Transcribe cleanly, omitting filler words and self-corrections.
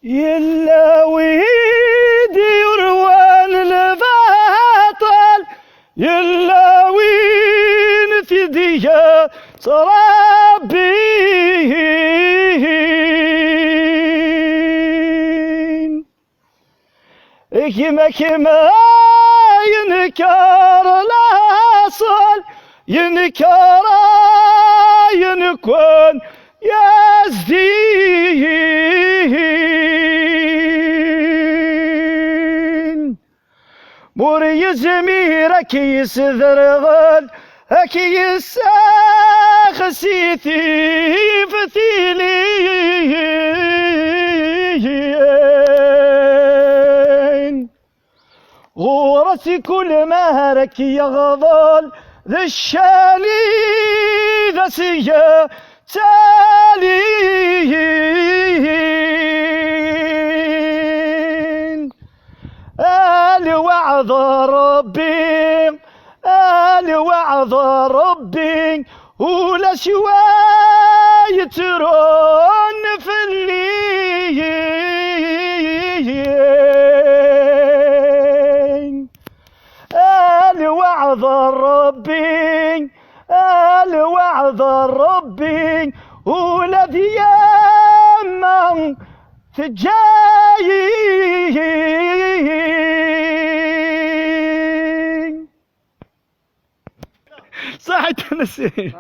يلا ويدي يروان الباطل يلا وين تدي يا صرابين كما ينكر الاصل ينكر ينكون يزدين موري زمير كيس ذرغل كيس خسيتي فتيلين غورتي كل ما هرك يغضل ذا الشالي ذا سيا تالين الوعظ ربي الوعظ ربي ولا شوية ترون في الليل الوعظ ربي الوعظ ربي ولا ديما تجايين صح تنسي